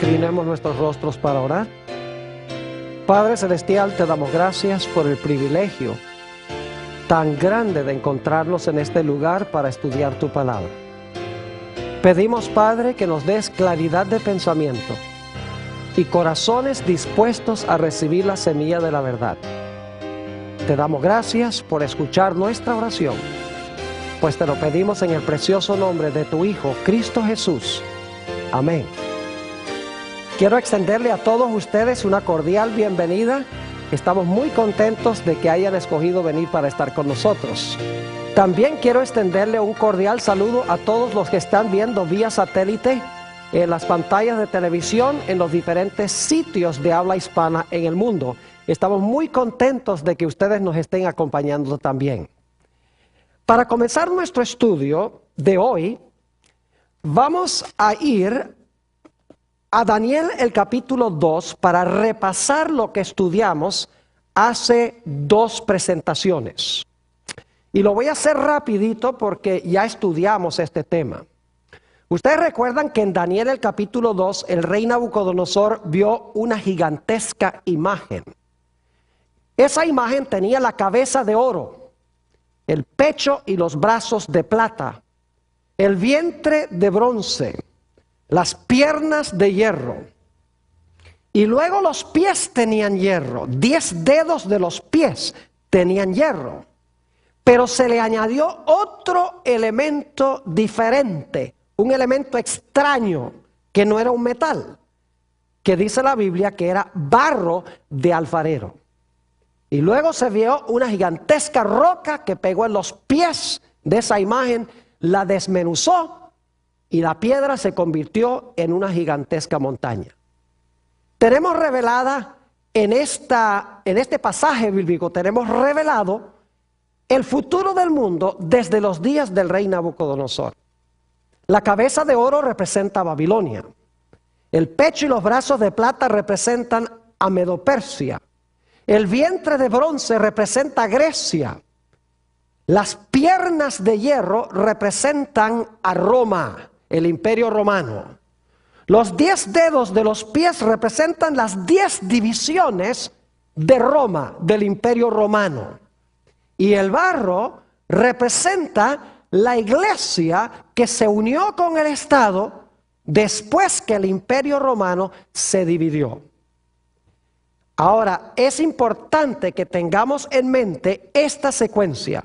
Inclinemos nuestros rostros para orar. Padre Celestial, te damos gracias por el privilegio tan grande de encontrarnos en este lugar para estudiar tu palabra. Pedimos, Padre, que nos des claridad de pensamiento y corazones dispuestos a recibir la semilla de la verdad. Te damos gracias por escuchar nuestra oración, pues te lo pedimos en el precioso nombre de tu Hijo, Cristo Jesús. Amén. Quiero extenderle a todos ustedes una cordial bienvenida. Estamos muy contentos de que hayan escogido venir para estar con nosotros. También quiero extenderle un cordial saludo a todos los que están viendo vía satélite en las pantallas de televisión en los diferentes sitios de habla hispana en el mundo. Estamos muy contentos de que ustedes nos estén acompañando también. Para comenzar nuestro estudio de hoy, vamos a ir a Daniel el capítulo 2 para repasar lo que estudiamos hace 2 presentaciones. Y lo voy a hacer rapidito porque ya estudiamos este tema. Ustedes recuerdan que en Daniel el capítulo 2 el rey Nabucodonosor vio una gigantesca imagen. Esa imagen tenía la cabeza de oro, el pecho y los brazos de plata, el vientre de bronce, las piernas de hierro, y luego los pies tenían hierro. 10 dedos de los pies tenían hierro, pero se le añadió otro elemento diferente, un elemento extraño que no era un metal, que dice la Biblia que era barro de alfarero. Y luego se vio una gigantesca roca que pegó en los pies de esa imagen, la desmenuzó, y la piedra se convirtió en una gigantesca montaña. Tenemos revelada en este pasaje bíblico, tenemos revelado el futuro del mundo desde los días del rey Nabucodonosor. La cabeza de oro representa a Babilonia. El pecho y los brazos de plata representan a Medo-Persia. El vientre de bronce representa a Grecia. Las piernas de hierro representan a Roma, el imperio romano. Los 10 dedos de los pies representan las 10 divisiones de Roma, del imperio romano. Y el barro representa la iglesia que se unió con el Estado después que el imperio romano se dividió. Ahora, es importante que tengamos en mente esta secuencia,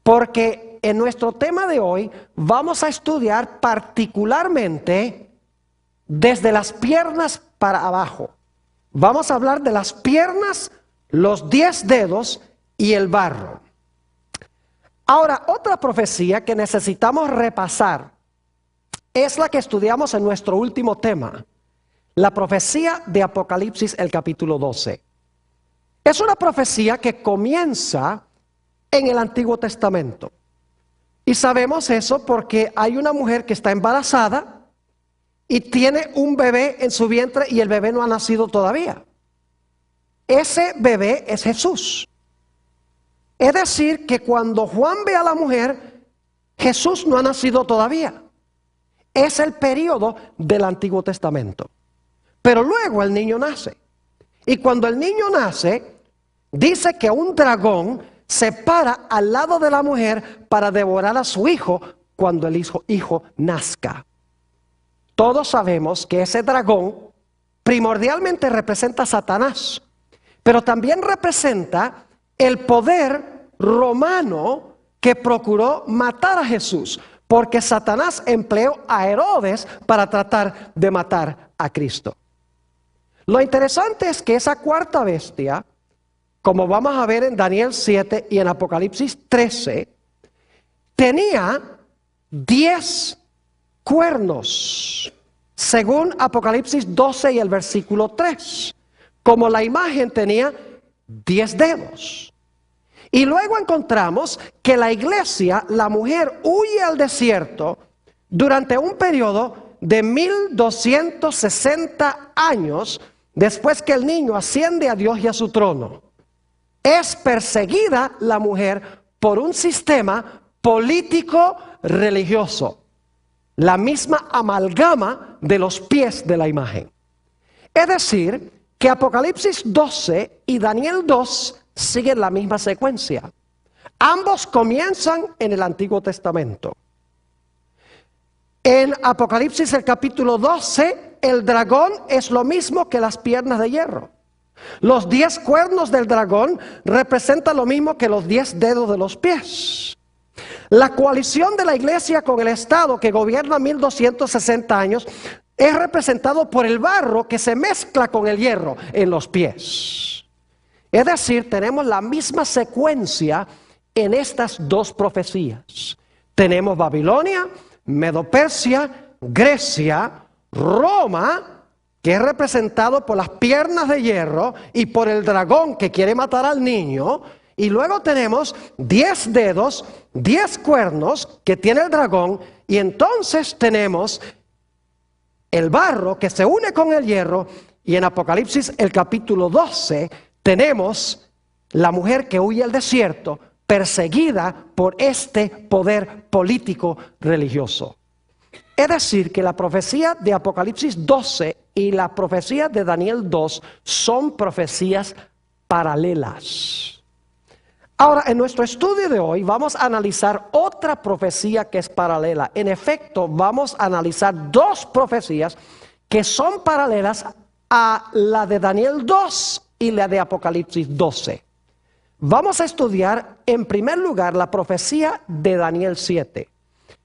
porque en nuestro tema de hoy vamos a estudiar particularmente desde las piernas para abajo. Vamos a hablar de las piernas, los 10 dedos y el barro. Ahora, otra profecía que necesitamos repasar es la que estudiamos en nuestro último tema, la profecía de Apocalipsis, el capítulo 12. Es una profecía que comienza en el Antiguo Testamento. Y sabemos eso porque hay una mujer que está embarazada y tiene un bebé en su vientre y el bebé no ha nacido todavía. Ese bebé es Jesús. Es decir, que cuando Juan ve a la mujer, Jesús no ha nacido todavía. Es el periodo del Antiguo Testamento. Pero luego el niño nace. Y cuando el niño nace, dice que un dragón se para al lado de la mujer para devorar a su hijo cuando el hijo nazca. Todos sabemos que ese dragón primordialmente representa a Satanás, pero también representa el poder romano que procuró matar a Jesús, porque Satanás empleó a Herodes para tratar de matar a Cristo. Lo interesante es que esa cuarta bestia, como vamos a ver en Daniel 7 y en Apocalipsis 13, tenía 10 cuernos, según Apocalipsis 12 y el versículo 3, como la imagen tenía 10 dedos. Y luego encontramos que la iglesia, la mujer, huye al desierto durante un periodo de 1260 años después que el niño asciende a Dios y a su trono. Es perseguida la mujer por un sistema político religioso, la misma amalgama de los pies de la imagen. Es decir, que Apocalipsis 12 y Daniel 2 siguen la misma secuencia. Ambos comienzan en el Antiguo Testamento. En Apocalipsis el capítulo 12, el dragón es lo mismo que las piernas de hierro. Los 10 cuernos del dragón representan lo mismo que los 10 dedos de los pies. La coalición de la iglesia con el Estado que gobierna 1260 años es representado por el barro que se mezcla con el hierro en los pies. Es decir, tenemos la misma secuencia en estas dos profecías. Tenemos Babilonia, Medo-Persia, Grecia, Roma, que es representado por las piernas de hierro y por el dragón que quiere matar al niño. Y luego tenemos 10 dedos, 10 cuernos que tiene el dragón. Y entonces tenemos el barro que se une con el hierro. Y en Apocalipsis el capítulo 12 tenemos la mujer que huye al desierto, perseguida por este poder político religioso. Es decir, que la profecía de Apocalipsis 12 y la profecía de Daniel 2 son profecías paralelas. Ahora, en nuestro estudio de hoy vamos a analizar otra profecía que es paralela. En efecto, vamos a analizar dos profecías que son paralelas a la de Daniel 2 y la de Apocalipsis 12. Vamos a estudiar en primer lugar la profecía de Daniel 7.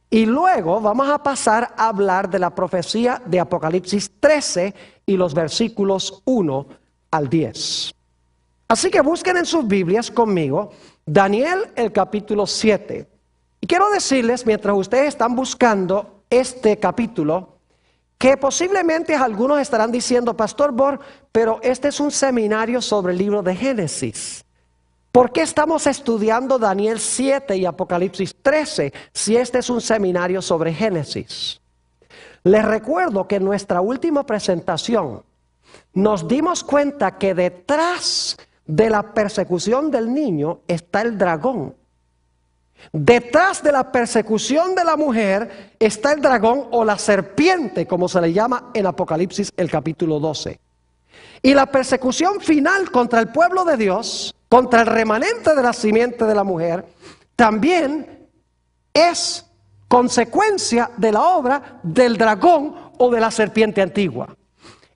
Y luego vamos a pasar a hablar de la profecía de Apocalipsis 13 y los versículos 1 al 10. Así que busquen en sus Biblias conmigo Daniel el capítulo 7. Y quiero decirles, mientras ustedes están buscando este capítulo, que posiblemente algunos estarán diciendo, Pastor Bor, pero este es un seminario sobre el libro de Génesis. ¿Por qué estamos estudiando Daniel 7 y Apocalipsis 13 si este es un seminario sobre Génesis? Les recuerdo que en nuestra última presentación nos dimos cuenta que detrás de la persecución del niño está el dragón. Detrás de la persecución de la mujer está el dragón o la serpiente, como se le llama en Apocalipsis el capítulo 12. Y la persecución final contra el pueblo de Dios, contra el remanente de la simiente de la mujer, también es consecuencia de la obra del dragón o de la serpiente antigua.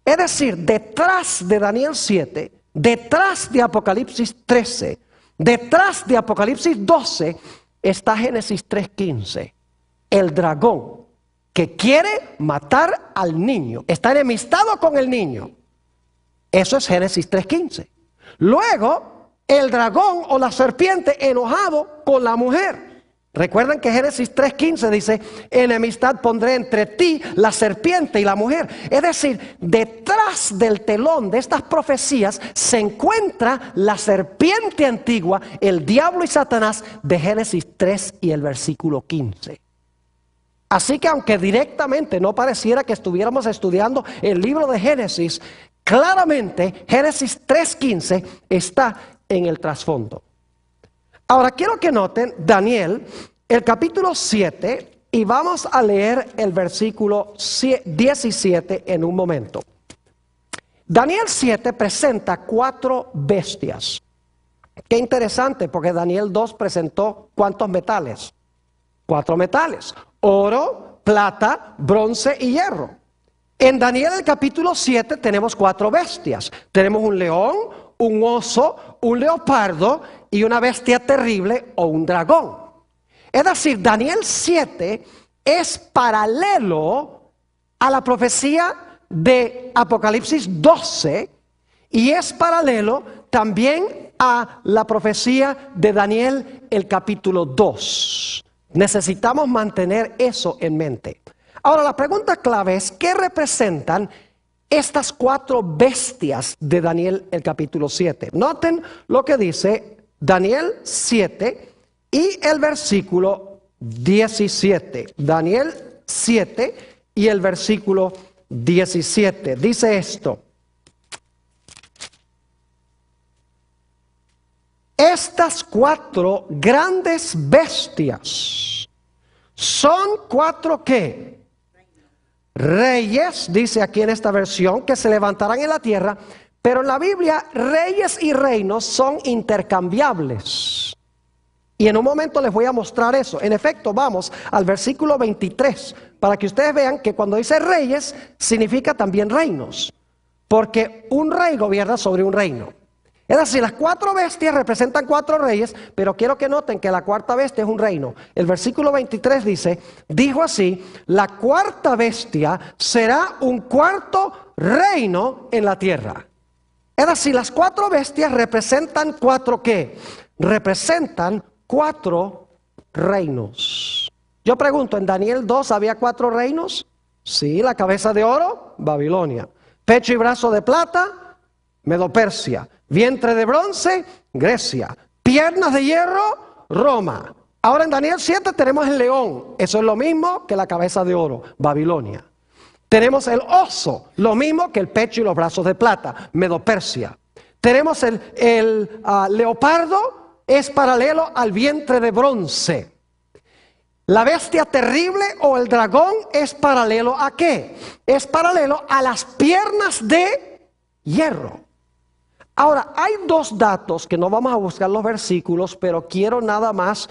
Es decir, detrás de Daniel 7, detrás de Apocalipsis 13, detrás de Apocalipsis 12, está Génesis 3:15. El dragón que quiere matar al niño, está enemistado con el niño. Eso es Génesis 3:15. Luego, el dragón o la serpiente enojado con la mujer. Recuerden que Génesis 3:15 dice, enemistad pondré entre ti, la serpiente y la mujer. Es decir, detrás del telón de estas profecías se encuentra la serpiente antigua, el diablo y Satanás de Génesis 3 y el versículo 15. Así que aunque directamente no pareciera que estuviéramos estudiando el libro de Génesis, claramente Génesis 3:15 está en el trasfondo. Ahora quiero que noten Daniel, el capítulo 7, y vamos a leer el versículo 17 en un momento. Daniel 7 presenta 4 bestias. Qué interesante, porque Daniel 2 presentó ¿cuántos metales? 4 metales: oro, plata, bronce y hierro. En Daniel el capítulo 7 tenemos 4 bestias. Tenemos un león, un oso, un leopardo y una bestia terrible o un dragón. Es decir, Daniel 7 es paralelo a la profecía de Apocalipsis 12 y es paralelo también a la profecía de Daniel el capítulo 2. Necesitamos mantener eso en mente. Ahora, la pregunta clave es, ¿qué representan estas 4 bestias de Daniel el capítulo 7? Noten lo que dice Daniel 7 y el versículo 17. Daniel 7 y el versículo 17. Dice esto: estas 4 grandes bestias son 4 ¿qué? reyes, dice aquí en esta versión, que se levantarán en la tierra, pero en la Biblia reyes y reinos son intercambiables. Y en un momento les voy a mostrar eso. En efecto, vamos al versículo 23, para que ustedes vean que cuando dice reyes, significa también reinos. Porque un rey gobierna sobre un reino. Es decir, las 4 bestias representan 4 reyes, pero quiero que noten que la cuarta bestia es un reino. El versículo 23 dice, dijo así, la cuarta bestia será un cuarto reino en la tierra. Es decir, las 4 bestias representan 4 ¿qué? Representan 4 reinos. Yo pregunto, ¿en Daniel 2 había 4 reinos? Sí, la cabeza de oro, Babilonia. Pecho y brazo de plata, Medo-Persia. Vientre de bronce, Grecia. Piernas de hierro, Roma. Ahora en Daniel 7 tenemos el león. Eso es lo mismo que la cabeza de oro, Babilonia. Tenemos el oso, lo mismo que el pecho y los brazos de plata, Medo-Persia. Tenemos el leopardo, es paralelo al vientre de bronce. La bestia terrible o el dragón es paralelo ¿a qué? Es paralelo a las piernas de hierro. Ahora, hay 2 datos que no vamos a buscar los versículos, pero quiero nada más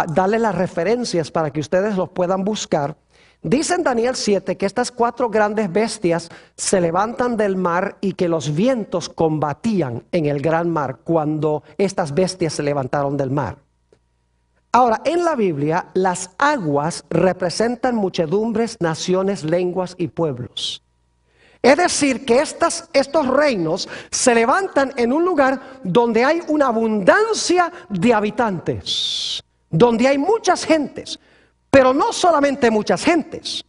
darles las referencias para que ustedes los puedan buscar. Dice en Daniel 7 que estas 4 grandes bestias se levantan del mar y que los vientos combatían en el gran mar cuando estas bestias se levantaron del mar. Ahora, en la Biblia, las aguas representan muchedumbres, naciones, lenguas y pueblos. Es decir, que estos reinos se levantan en un lugar donde hay una abundancia de habitantes, donde hay muchas gentes, pero no solamente muchas gentes,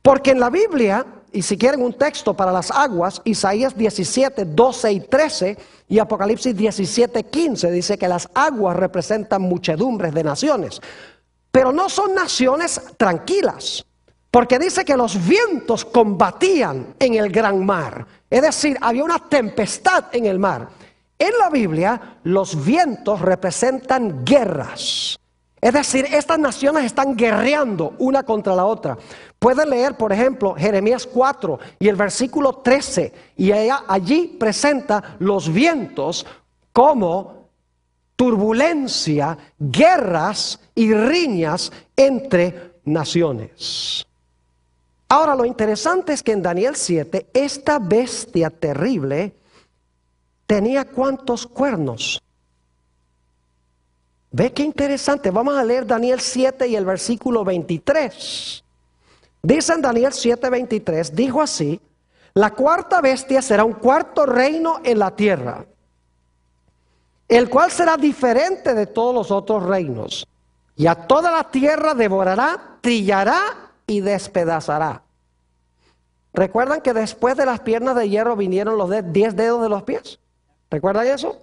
porque en la Biblia, y si quieren un texto para las aguas, Isaías 17, 12 y 13 y Apocalipsis 17, 15 dice que las aguas representan muchedumbres de naciones, pero no son naciones tranquilas. Porque dice que los vientos combatían en el gran mar. Es decir, había una tempestad en el mar. En la Biblia, los vientos representan guerras. Es decir, estas naciones están guerreando una contra la otra. Pueden leer, por ejemplo, Jeremías 4 y el versículo 13. Y allí presenta los vientos como turbulencia, guerras y riñas entre naciones. Ahora, lo interesante es que en Daniel 7, esta bestia terrible tenía ¿cuántos cuernos? ¿Ve qué interesante? Vamos a leer Daniel 7 y el versículo 23. Dice en Daniel 7, 23, dijo así, la cuarta bestia será un cuarto reino en la tierra, el cual será diferente de todos los otros reinos, y a toda la tierra devorará, trillará y despedazará. ¿Recuerdan que después de las piernas de hierro vinieron los 10 dedos de los pies? ¿Recuerdan eso?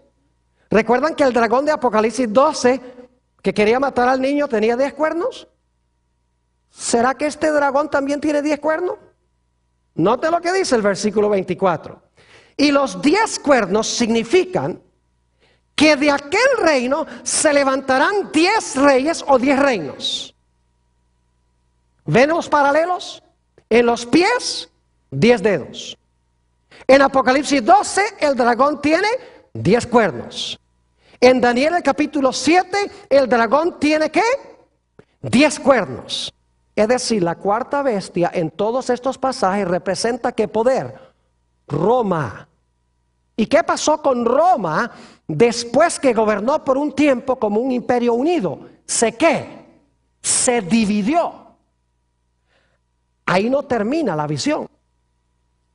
¿Recuerdan que el dragón de Apocalipsis 12, que quería matar al niño, tenía 10 cuernos? ¿Será que este dragón también tiene 10 cuernos? Note lo que dice el versículo 24. Y los 10 cuernos significan que de aquel reino se levantarán 10 reyes o 10 reinos. ¿Ven los paralelos? En los pies, 10 dedos. En Apocalipsis 12, el dragón tiene 10 cuernos. En Daniel el capítulo 7, el dragón tiene ¿qué? 10 cuernos. Es decir, la cuarta bestia en todos estos pasajes representa ¿qué poder? Roma. ¿Y qué pasó con Roma después que gobernó por un tiempo como un imperio unido? Se dividió. Ahí no termina la visión.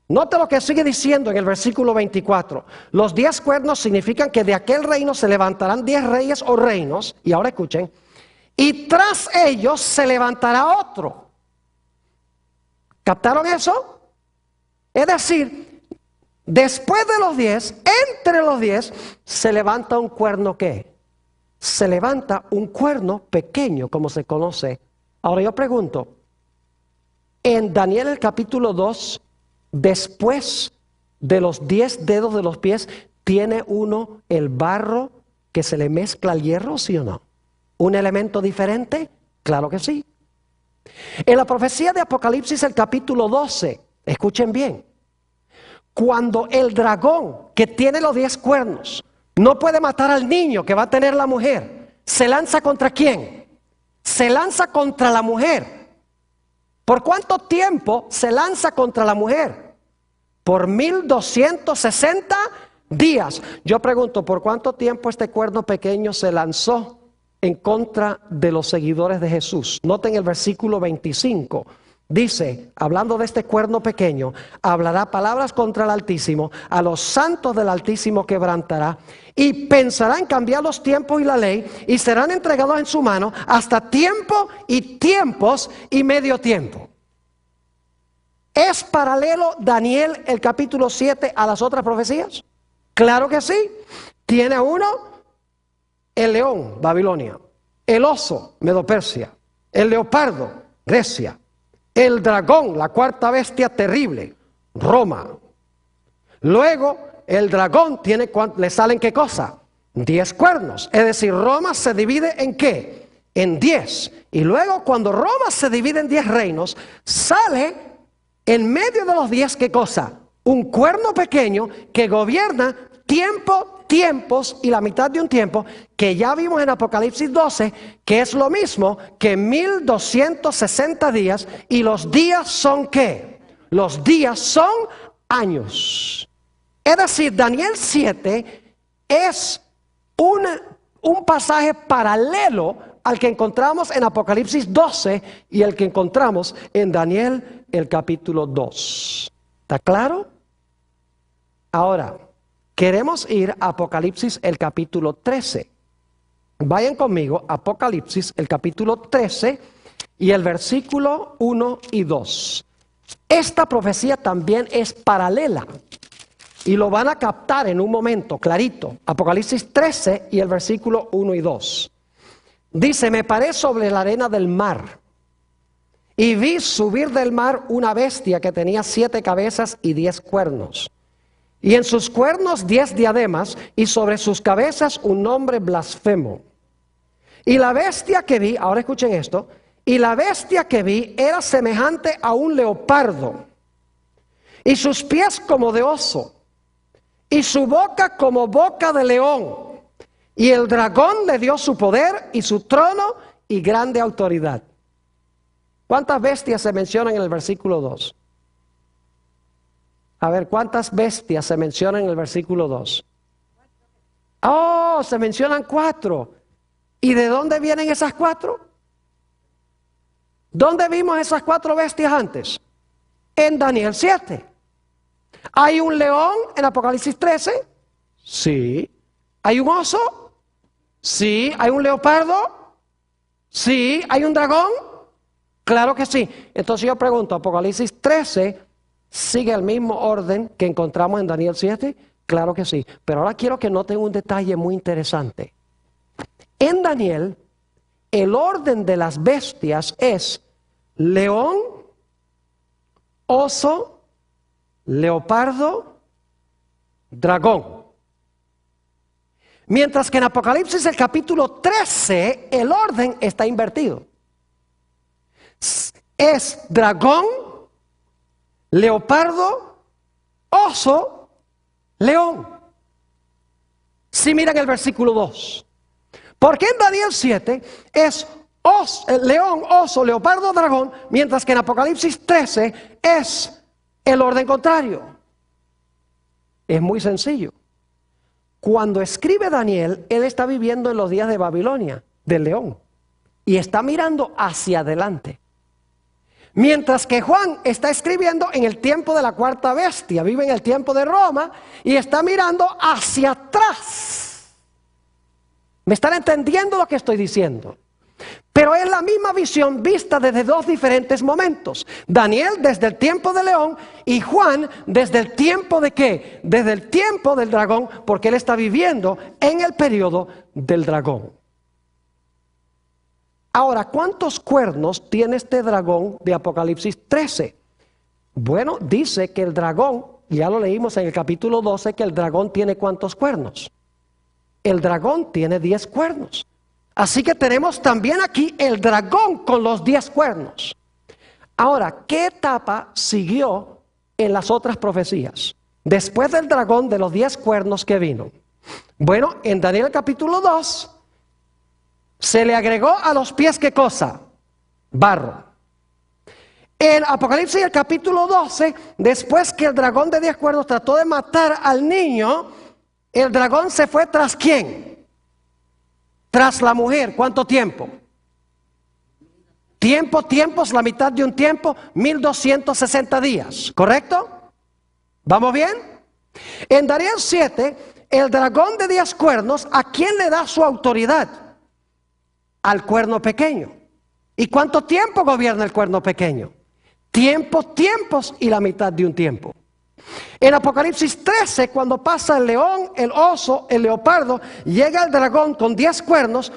Note lo que sigue diciendo en el versículo 24. Los 10 cuernos significan que de aquel reino se levantarán 10 reyes o reinos. Y ahora escuchen. Y tras ellos se levantará otro. ¿Captaron eso? Es decir, después de los 10, entre los 10, se levanta un cuerno ¿qué? Se levanta un cuerno pequeño, como se conoce. Ahora yo pregunto. En Daniel el capítulo 2, después de los 10 dedos de los pies, ¿tiene uno el barro que se le mezcla al hierro, sí o no? ¿Un elemento diferente? Claro que sí. En la profecía de Apocalipsis, el capítulo 12, escuchen bien, cuando el dragón que tiene los 10 cuernos no puede matar al niño que va a tener la mujer, ¿se lanza contra quién? Se lanza contra la mujer. ¿Por cuánto tiempo se lanza contra la mujer? Por 1260 días. Yo pregunto, ¿por cuánto tiempo este cuerno pequeño se lanzó en contra de los seguidores de Jesús? Noten el versículo 25. Dice, hablando de este cuerno pequeño, hablará palabras contra el Altísimo, a los santos del Altísimo quebrantará, y pensará en cambiar los tiempos y la ley, y serán entregados en su mano hasta tiempo y tiempos y medio tiempo. ¿Es paralelo Daniel el capítulo 7 a las otras profecías? Claro que sí. Tiene uno, el león, Babilonia, el oso, Medo-Persia, el leopardo, Grecia, el dragón, la cuarta bestia terrible, Roma. Luego, el dragón tiene, ¿le salen qué cosa? 10 cuernos. Es decir, Roma se divide ¿en qué? En 10. Y luego, cuando Roma se divide en 10 reinos, sale en medio de los 10, ¿qué cosa? Un cuerno pequeño que gobierna tiempos y la mitad de un tiempo, que ya vimos en Apocalipsis 12, que es lo mismo que 1260 días, y los días son ¿qué? Los días son años. Es decir, Daniel 7 es un pasaje paralelo al que encontramos en Apocalipsis 12 y el que encontramos en Daniel el capítulo 2. ¿Está claro? Ahora, queremos ir a Apocalipsis el capítulo 13. Vayan conmigo, Apocalipsis el capítulo 13 y el versículo 1 y 2. Esta profecía también es paralela y lo van a captar en un momento, clarito. Apocalipsis 13 y el versículo 1 y 2. Dice, me paré sobre la arena del mar y vi subir del mar una bestia que tenía 7 cabezas y 10 cuernos. Y en sus cuernos 10 diademas, y sobre sus cabezas un nombre blasfemo. Y la bestia que vi, ahora escuchen esto, y la bestia que vi era semejante a un leopardo, y sus pies como de oso, y su boca como boca de león. Y el dragón le dio su poder y su trono y grande autoridad. ¿Cuántas bestias se mencionan en el versículo 2? A ver, ¿cuántas bestias se mencionan en el versículo 2? Oh, se mencionan 4. ¿Y de dónde vienen esas 4? ¿Dónde vimos esas 4 bestias antes? En Daniel 7. ¿Hay un león en Apocalipsis 13? Sí. ¿Hay un oso? Sí. ¿Hay un leopardo? Sí. ¿Hay un dragón? Claro que sí. Entonces yo pregunto, Apocalipsis 13... ¿sigue el mismo orden que encontramos en Daniel 7? Claro que sí. Pero ahora quiero que noten un detalle muy interesante. En Daniel, el orden de las bestias es león, oso, leopardo, dragón. Mientras que en Apocalipsis el capítulo 13, el orden está invertido. Es dragón, leopardo, oso, león. Si miran el versículo 2. Porque en Daniel 7 es león, oso, leopardo, dragón, mientras que en Apocalipsis 13 es el orden contrario. Es muy sencillo. Cuando escribe Daniel, él está viviendo en los días de Babilonia, del león, y está mirando hacia adelante. Mientras que Juan está escribiendo en el tiempo de la cuarta bestia, vive en el tiempo de Roma y está mirando hacia atrás. ¿Me están entendiendo lo que estoy diciendo? Pero es la misma visión vista desde 2 diferentes momentos. Daniel desde el tiempo del león y Juan desde el tiempo de ¿qué? Desde el tiempo del dragón, porque él está viviendo en el periodo del dragón. Ahora, ¿cuántos cuernos tiene este dragón de Apocalipsis 13? Bueno, dice que el dragón, ya lo leímos en el capítulo 12, que el dragón tiene ¿cuántos cuernos? El dragón tiene 10 cuernos. Así que tenemos también aquí el dragón con los 10 cuernos. Ahora, ¿qué etapa siguió en las otras profecías? Después del dragón de los 10 cuernos que vino. Bueno, en Daniel capítulo 2, se le agregó a los pies, ¿qué cosa? Barro. En Apocalipsis, el capítulo 12, después que el dragón de 10 cuernos trató de matar al niño, el dragón se fue tras ¿quién? Tras la mujer. ¿Cuánto tiempo? Tiempos, la mitad de un tiempo, 1260 días, ¿correcto? ¿Vamos bien? En Daniel 7, el dragón de 10 cuernos, ¿a quién le da su autoridad? Al cuerno pequeño. ¿Y cuánto tiempo gobierna el cuerno pequeño? Tiempos y la mitad de un tiempo. En Apocalipsis 13, cuando pasa el león, el oso, el leopardo, llega el dragón con 10 cuernos,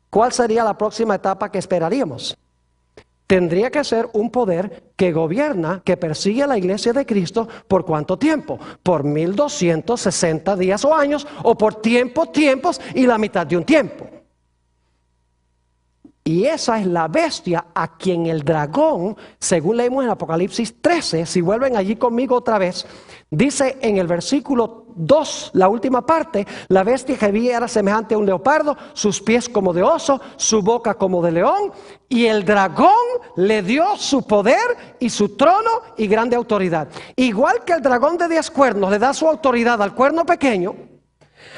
¿cuál sería la próxima etapa que esperaríamos? Tendría que ser un poder que gobierna, que persigue a la iglesia de Cristo, ¿por cuánto tiempo? Por 1260 días o años, o por tiempos y la mitad de un tiempo. Y esa es la bestia a quien el dragón, según leemos en Apocalipsis 13, si vuelven allí conmigo otra vez, dice en el versículo 2, la última parte, la bestia que vi era semejante a un leopardo, sus pies como de oso, su boca como de león, y el dragón le dio su poder y su trono y grande autoridad. Igual que el dragón de 10 cuernos le da su autoridad al cuerno pequeño,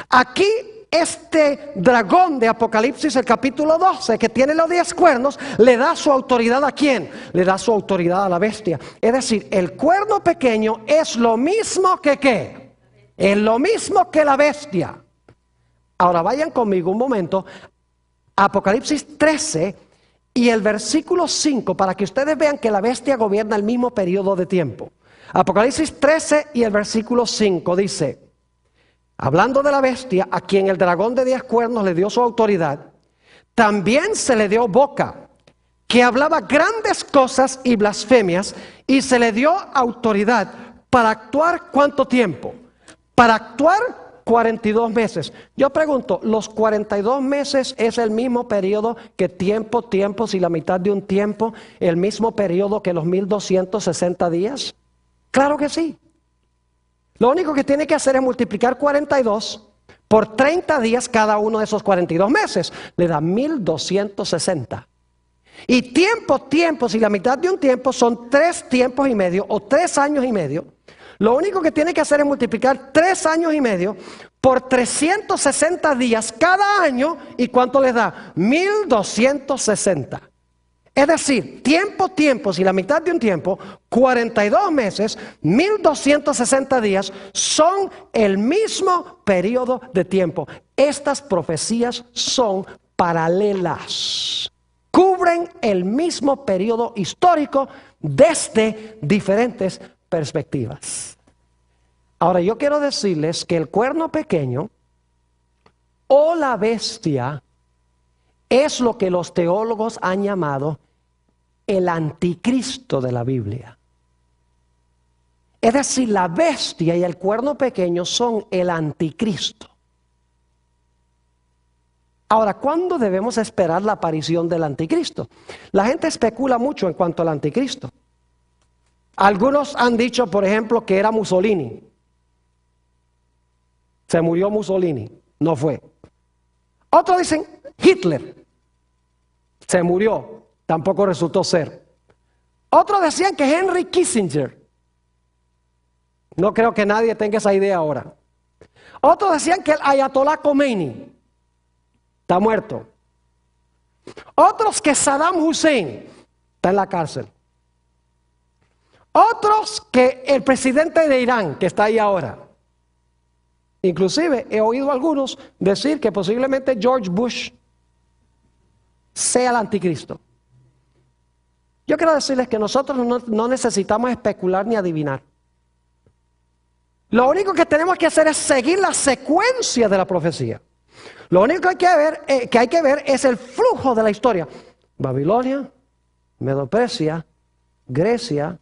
aquí este dragón de Apocalipsis, el capítulo 12, que tiene los 10 cuernos, le da su autoridad ¿a quién? Le da su autoridad a la bestia. Es decir, el cuerno pequeño es lo mismo que ¿qué? Es lo mismo que la bestia. Ahora vayan conmigo un momento, Apocalipsis 13 y el versículo 5, para que ustedes vean que la bestia gobierna el mismo periodo de tiempo. Apocalipsis 13 y el versículo 5 dice: hablando de la bestia, a quien el dragón de 10 cuernos le dio su autoridad, también se le dio boca, que hablaba grandes cosas y blasfemias, y se le dio autoridad para actuar ¿cuánto tiempo? Para actuar 42 meses. Yo pregunto, ¿los 42 meses es el mismo periodo que tiempos y la mitad de un tiempo, el mismo periodo que los 1260 días? Claro que sí. Lo único que tiene que hacer es multiplicar 42 por 30 días cada uno de esos 42 meses. Le da 1260. Y tiempos y la mitad de un tiempo son 3 tiempos y medio o 3 años y medio. Lo único que tiene que hacer es multiplicar 3 años y medio por 360 días cada año. ¿Y cuánto les da? 1260. Es decir, tiempos y la mitad de un tiempo, 42 meses, 1260 días, son el mismo periodo de tiempo. Estas profecías son paralelas. Cubren el mismo periodo histórico desde diferentes perspectivas. Ahora, yo quiero decirles que el cuerno pequeño o la bestia es lo que los teólogos han llamado el anticristo de la Biblia. Es decir, la bestia y el cuerno pequeño son el anticristo. Ahora, ¿cuándo debemos esperar la aparición del anticristo? La gente especula mucho en cuanto al anticristo. Algunos han dicho, por ejemplo, que era Mussolini. Se murió Mussolini, no fue. Otros dicen Hitler. Se murió, tampoco resultó ser. Otros decían que Henry Kissinger. No creo que nadie tenga esa idea ahora. Otros decían que el Ayatollah Khomeini está muerto. Otros que Saddam Hussein está en la cárcel. Otros que el presidente de Irán, que está ahí ahora. Inclusive he oído a algunos decir que posiblemente George Bush sea el anticristo. Yo quiero decirles que nosotros no necesitamos especular ni adivinar. Lo único que tenemos que hacer es seguir la secuencia de la profecía. Lo único que hay que ver es el flujo de la historia. Babilonia, Medo-Persia, Grecia,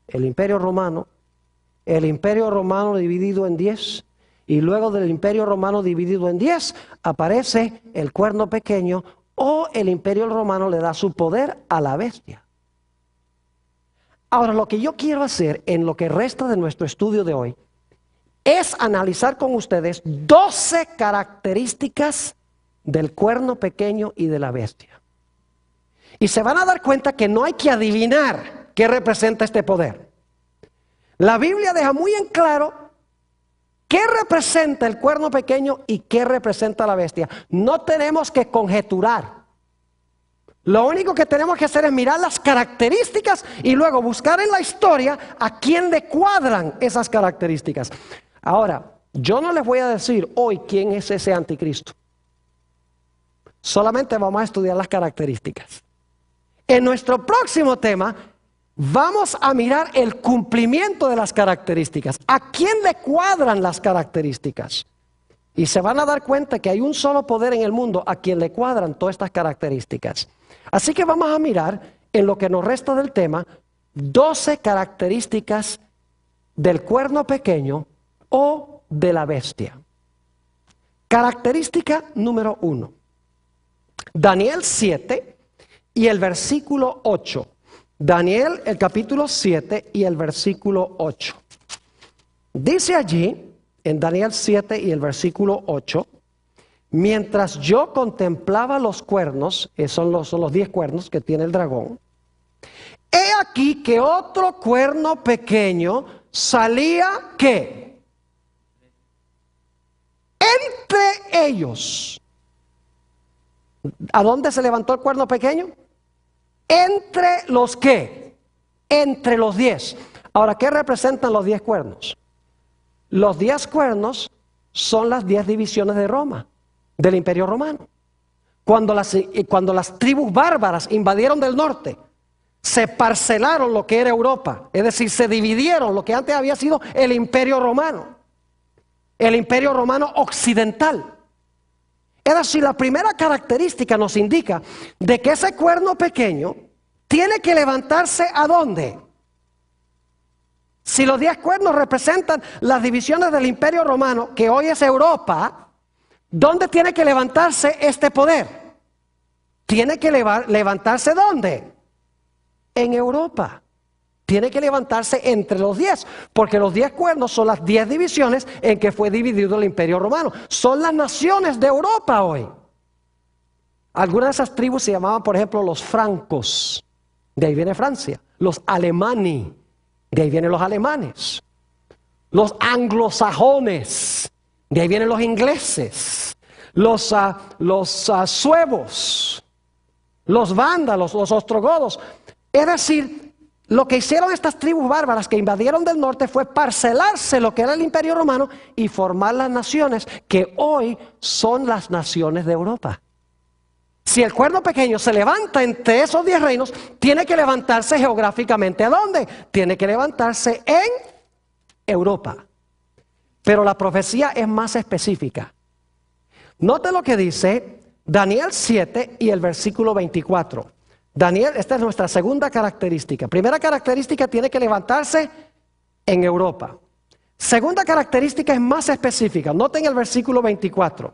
el Imperio Romano dividido en 10, y luego del Imperio Romano dividido en 10 aparece el cuerno pequeño, o el Imperio Romano le da su poder a la bestia. Ahora, lo que yo quiero hacer en lo que resta de nuestro estudio de hoy es analizar con ustedes 12 características del cuerno pequeño y de la bestia. Y se van a dar cuenta que no hay que adivinar qué representa este poder. La Biblia deja muy en claro qué representa el cuerno pequeño y qué representa la bestia. No tenemos que conjeturar. Lo único que tenemos que hacer es mirar las características y luego buscar en la historia a quién le cuadran esas características. Ahora, yo no les voy a decir hoy quién es ese anticristo. Solamente vamos a estudiar las características. En nuestro próximo tema vamos a mirar el cumplimiento de las características. ¿A quién le cuadran las características? Y se van a dar cuenta que hay un solo poder en el mundo a quien le cuadran todas estas características. Así que vamos a mirar en lo que nos resta del tema 12 características del cuerno pequeño o de la bestia. Característica número 1. Daniel 7 y el versículo 8. Daniel, el capítulo 7 y el versículo 8. Dice allí, en Daniel 7 y el versículo 8, mientras yo contemplaba los cuernos, son los 10 cuernos que tiene el dragón, he aquí que otro cuerno pequeño salía, ¿qué? Entre ellos. ¿A dónde se levantó el cuerno pequeño? Entre los ¿qué? Entre los 10. Ahora, ¿qué representan los 10 cuernos? Los 10 cuernos son las 10 divisiones de Roma, del Imperio Romano. Cuando las tribus bárbaras invadieron del norte, se parcelaron lo que era Europa, es decir, se dividieron lo que antes había sido el Imperio Romano, el Imperio Romano occidental. Es decir, la primera característica nos indica de que ese cuerno pequeño tiene que levantarse ¿a dónde? Si los 10 cuernos representan las divisiones del Imperio Romano, que hoy es Europa, ¿dónde tiene que levantarse este poder? Tiene que levantarse ¿dónde? En Europa. Tiene que levantarse entre los 10, porque los 10 cuernos son las 10 divisiones en que fue dividido el Imperio Romano. Son las naciones de Europa hoy. Algunas de esas tribus se llamaban, por ejemplo, los francos. De ahí viene Francia. Los alemani. De ahí vienen los alemanes. Los anglosajones. De ahí vienen los ingleses. Los suevos. Los vándalos, los ostrogodos. Es decir, lo que hicieron estas tribus bárbaras que invadieron del norte fue parcelarse lo que era el Imperio Romano y formar las naciones que hoy son las naciones de Europa. Si el cuerno pequeño se levanta entre esos 10 reinos, tiene que levantarse geográficamente. ¿A dónde? Tiene que levantarse en Europa. Pero la profecía es más específica. Note lo que dice Daniel 7 y el versículo 24. Daniel, esta es nuestra segunda característica. Primera característica, tiene que levantarse en Europa. Segunda característica es más específica. Noten el versículo 24.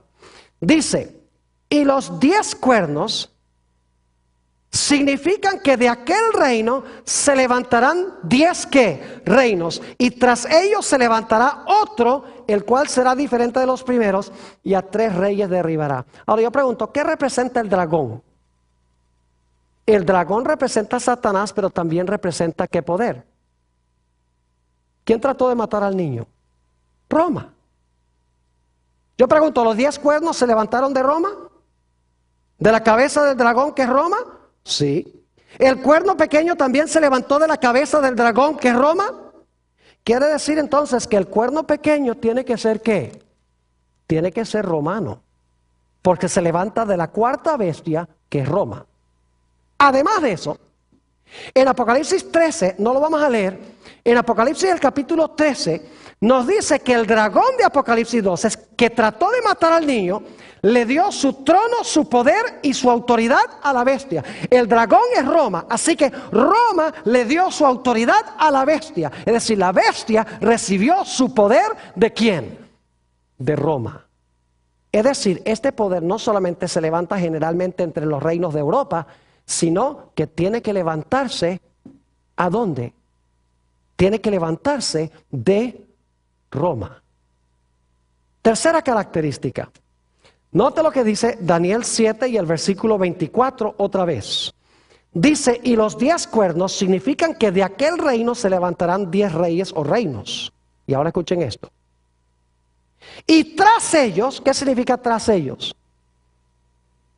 Dice, y los 10 cuernos significan que de aquel reino se levantarán 10 ¿qué? Reinos, y tras ellos se levantará otro, el cual será diferente de los primeros, y a 3 reyes derribará. Ahora yo pregunto, ¿qué representa el dragón? El dragón representa a Satanás, pero también representa ¿qué poder? ¿Quién trató de matar al niño? Roma. Yo pregunto, ¿los 10 cuernos se levantaron de Roma? ¿De la cabeza del dragón que es Roma? Sí. ¿El cuerno pequeño también se levantó de la cabeza del dragón que es Roma? Quiere decir entonces que el cuerno pequeño tiene que ser ¿qué? Tiene que ser romano, porque se levanta de la cuarta bestia que es Roma. Además de eso, en Apocalipsis 13, no lo vamos a leer, en Apocalipsis el capítulo 13, nos dice que el dragón de Apocalipsis 12, que trató de matar al niño, le dio su trono, su poder y su autoridad a la bestia. El dragón es Roma, así que Roma le dio su autoridad a la bestia. Es decir, la bestia recibió su poder ¿de quién? De Roma. Es decir, este poder no solamente se levanta generalmente entre los reinos de Europa, sino que tiene que levantarse ¿a dónde? tiene que levantarse de Roma. Tercera característica. Note lo que dice Daniel 7 y el versículo 24 otra vez. Dice, y los 10 cuernos significan que de aquel reino se levantarán 10 reyes o reinos. Y ahora escuchen esto. Y tras ellos, ¿qué significa tras ellos?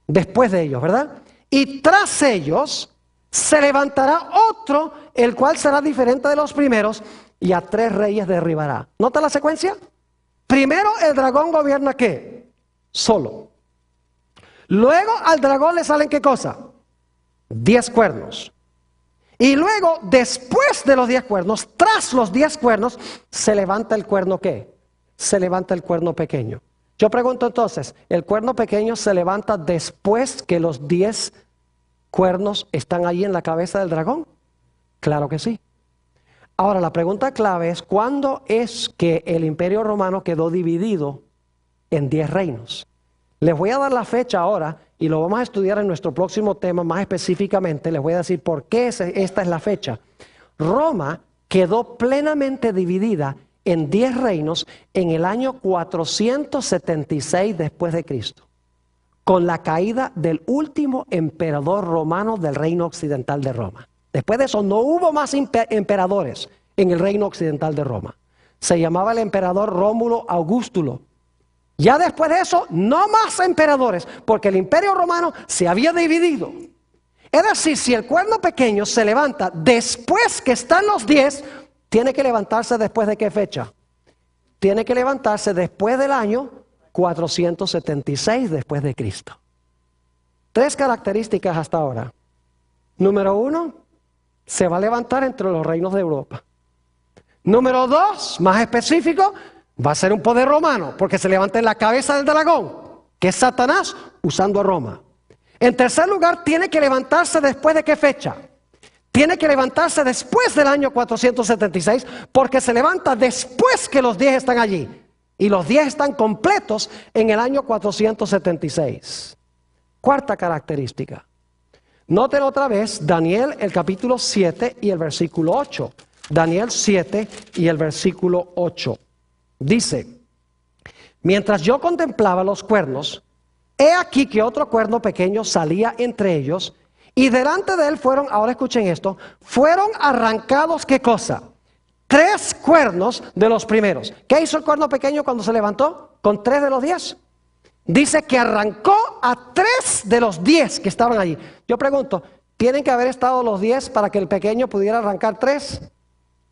Después de ellos, ¿verdad? Y tras ellos se levantará otro, el cual será diferente de los primeros, y a 3 reyes derribará. ¿Nota la secuencia? Primero el dragón gobierna ¿qué? Solo. Luego al dragón le salen ¿qué cosa? 10 cuernos. Y luego, después de los 10 cuernos, tras los 10 cuernos, se levanta el cuerno ¿qué? Se levanta el cuerno pequeño. Yo pregunto entonces, ¿el cuerno pequeño se levanta después que los 10 cuernos están ahí en la cabeza del dragón? Claro que sí. Ahora, la pregunta clave es, ¿cuándo es que el Imperio Romano quedó dividido en 10 reinos? Les voy a dar la fecha ahora y lo vamos a estudiar en nuestro próximo tema más específicamente. Les voy a decir por qué esta es la fecha. Roma quedó plenamente dividida en 10 reinos en el año 476 después de Cristo, con la caída del último emperador romano del reino occidental de Roma. Después de eso no hubo más emperadores en el reino occidental de Roma. Se llamaba el emperador Rómulo Augustulo. Ya después de eso no más emperadores, porque el imperio romano se había dividido. Es decir, si el cuerno pequeño se levanta después que están los 10, tiene que levantarse después de qué fecha? Tiene que levantarse después del año 476 después de Cristo. 3 características hasta ahora. Número 1, se va a levantar entre los reinos de Europa. Número 2, más específico, va a ser un poder romano, porque se levanta en la cabeza del dragón, que es Satanás, usando a Roma. En tercer lugar, tiene que levantarse después de qué fecha? Tiene que levantarse después del año 476, porque se levanta después que los 10 están allí. Y los 10 están completos en el año 476. Cuarta característica. Noten otra vez Daniel el capítulo 7 y el versículo 8. Daniel 7 y el versículo 8. Dice, mientras yo contemplaba los cuernos, he aquí que otro cuerno pequeño salía entre ellos, y delante de él fueron, ahora escuchen esto, fueron arrancados, ¿qué cosa? 3 cuernos de los primeros. ¿Qué hizo el cuerno pequeño cuando se levantó? Con 3 de los 10. Dice que arrancó a 3 de los 10 que estaban allí. Yo pregunto, ¿tienen que haber estado los 10 para que el pequeño pudiera arrancar 3?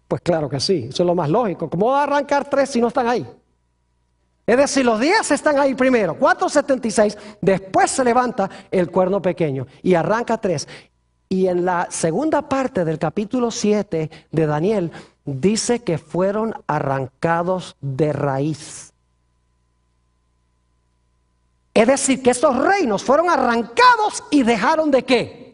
Pues claro que sí, eso es lo más lógico. ¿Cómo va a arrancar 3 si no están ahí? Es decir, los 10 están ahí primero, 476, después se levanta el cuerno pequeño y arranca 3. Y en la segunda parte del capítulo 7 de Daniel, dice que fueron arrancados de raíz. Es decir, que esos reinos fueron arrancados y dejaron de ¿qué?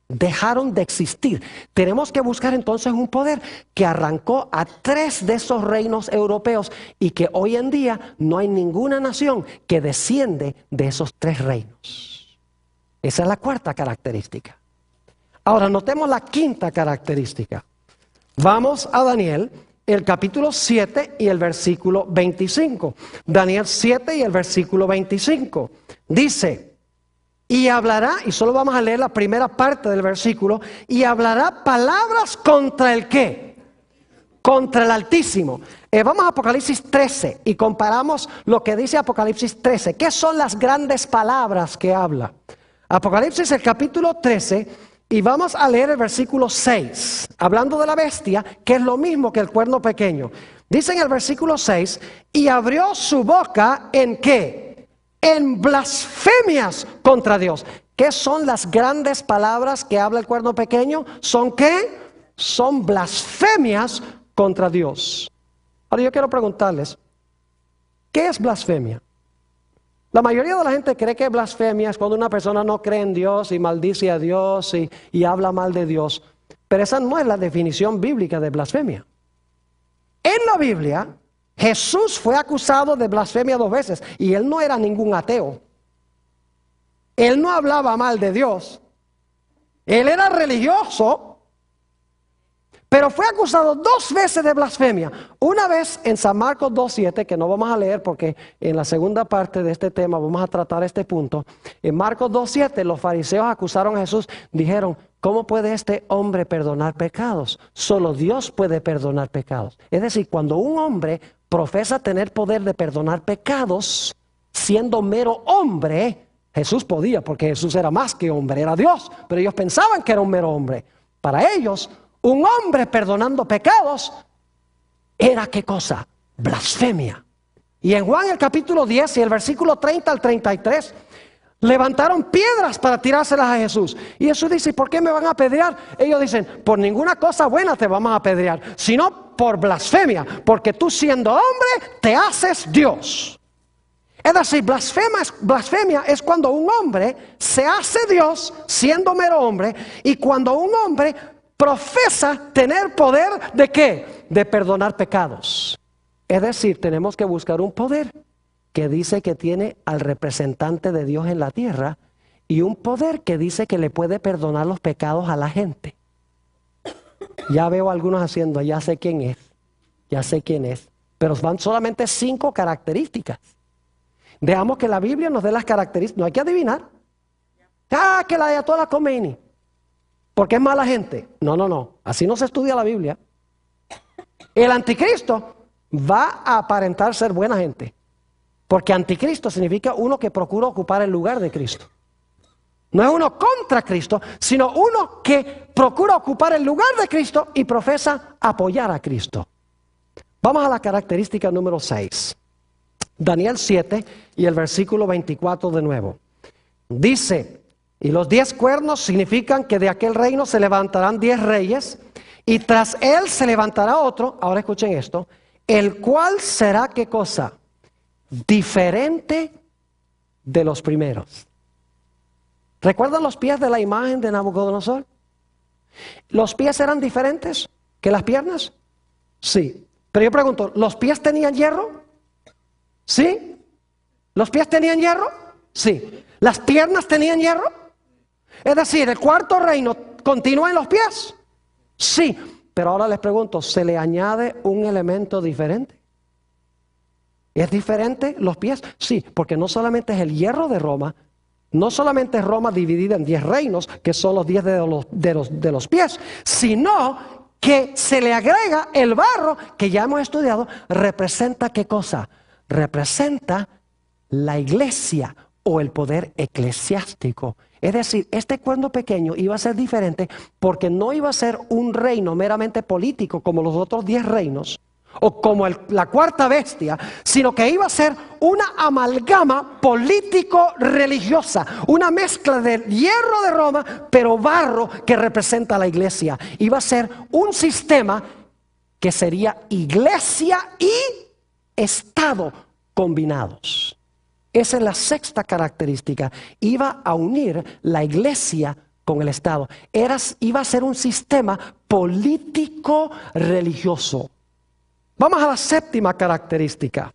Dejaron de existir. Tenemos que buscar entonces un poder que arrancó a 3 de esos reinos europeos y que hoy en día no hay ninguna nación que desciende de esos 3 reinos. Esa es la cuarta característica. Ahora notemos la quinta característica. Vamos a Daniel, el capítulo 7 y el versículo 25. Daniel 7 y el versículo 25. Dice, y hablará, y solo vamos a leer la primera parte del versículo, y hablará palabras contra el ¿qué? Contra el Altísimo. Vamos a Apocalipsis 13 y comparamos lo que dice Apocalipsis 13. ¿Qué son las grandes palabras que habla? Apocalipsis el capítulo 13 y vamos a leer el versículo 6, hablando de la bestia, que es lo mismo que el cuerno pequeño. Dice en el versículo 6, y abrió su boca ¿en qué? En blasfemias contra Dios. ¿Qué son las grandes palabras que habla el cuerno pequeño? ¿Son qué? Son blasfemias contra Dios. Ahora yo quiero preguntarles, ¿qué es blasfemia? La mayoría de la gente cree que blasfemia es cuando una persona no cree en Dios y maldice a Dios y habla mal de Dios. Pero esa no es la definición bíblica de blasfemia. En la Biblia, Jesús fue acusado de blasfemia 2 veces y él no era ningún ateo. Él no hablaba mal de Dios. Él era religioso, Pero fue acusado 2 veces de blasfemia. Una vez en San Marcos 2:7, que no vamos a leer porque en la segunda parte de este tema vamos a tratar este punto. En Marcos 2:7 los fariseos acusaron a Jesús, dijeron, ¿cómo puede este hombre perdonar pecados? Solo Dios puede perdonar pecados. Es decir, cuando un hombre profesa tener poder de perdonar pecados, siendo mero hombre, Jesús podía, porque Jesús era más que hombre, era Dios, pero ellos pensaban que era un mero hombre. Para ellos, un hombre perdonando pecados era ¿qué cosa? Blasfemia. Y en Juan el capítulo 10 y el versículo 30 al 33, levantaron piedras para tirárselas a Jesús. Y Jesús dice, ¿por qué me van a apedrear? Ellos dicen, por ninguna cosa buena te vamos a apedrear, sino por blasfemia, porque tú siendo hombre te haces Dios. Es decir, blasfemia es cuando un hombre se hace Dios siendo mero hombre, y cuando un hombre profesa tener poder ¿de qué? De perdonar pecados. Es decir, tenemos que buscar un poder que dice que tiene al representante de Dios en la tierra y un poder que dice que le puede perdonar los pecados a la gente. Ya veo a algunos haciendo, ya sé quién es, pero van solamente 5 características. Dejamos que la Biblia nos dé las características, no hay que adivinar. Que la Ayatollah Khomeini, porque es mala gente. No, así no se estudia la Biblia. El anticristo va a aparentar ser buena gente, porque anticristo significa uno que procura ocupar el lugar de Cristo. No es uno contra Cristo, sino uno que procura ocupar el lugar de Cristo y profesa apoyar a Cristo. Vamos a la característica número 6. Daniel 7 y el versículo 24 de nuevo. Dice, y los 10 cuernos significan que de aquel reino se levantarán 10 reyes, y tras él se levantará otro, ahora escuchen esto, el cual será ¿qué cosa? Diferente de los primeros. ¿Recuerdan los pies de la imagen de Nabucodonosor? ¿Los pies eran diferentes que las piernas? Sí. Pero yo pregunto, ¿los pies tenían hierro? ¿Sí? ¿Los pies tenían hierro? Sí. ¿Las piernas tenían hierro? Es decir, ¿el cuarto reino continúa en los pies? Sí. Pero ahora les pregunto, ¿se le añade un elemento diferente? ¿Es diferente los pies? Sí, porque no solamente es el hierro de Roma, no solamente es Roma dividida en 10 reinos, que son los 10 de los pies, sino que se le agrega el barro, que ya hemos estudiado, representa ¿qué cosa? Representa la iglesia o el poder eclesiástico. Es decir, este cuerno pequeño iba a ser diferente porque no iba a ser un reino meramente político como los otros 10 reinos, o como la cuarta bestia, sino que iba a ser una amalgama político-religiosa, una mezcla de hierro de Roma, pero barro que representa a la iglesia. Iba a ser un sistema que sería iglesia y Estado combinados. Esa es la 6ª característica. Iba a unir la iglesia con el Estado. Iba a ser un sistema político-religioso. Vamos a la 7ª característica.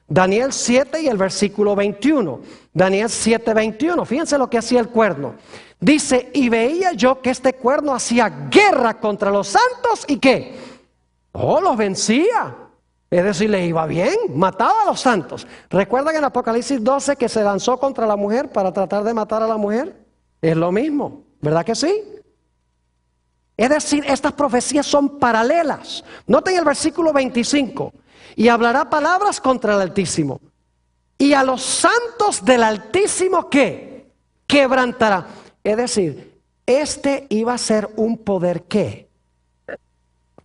Daniel 7 y el versículo 21. Daniel 7, 21. Fíjense lo que hacía el cuerno. Dice, y veía yo que este cuerno hacía guerra contra los santos y ¿qué? Los vencía. Es decir, le iba bien, mataba a los santos. ¿Recuerdan en Apocalipsis 12 que se lanzó contra la mujer para tratar de matar a la mujer? Es lo mismo, ¿verdad que sí? Es decir, estas profecías son paralelas. Noten el versículo 25. Y hablará palabras contra el Altísimo. Y a los santos del Altísimo, ¿qué? Quebrantará. Es decir, este iba a ser un poder ¿qué?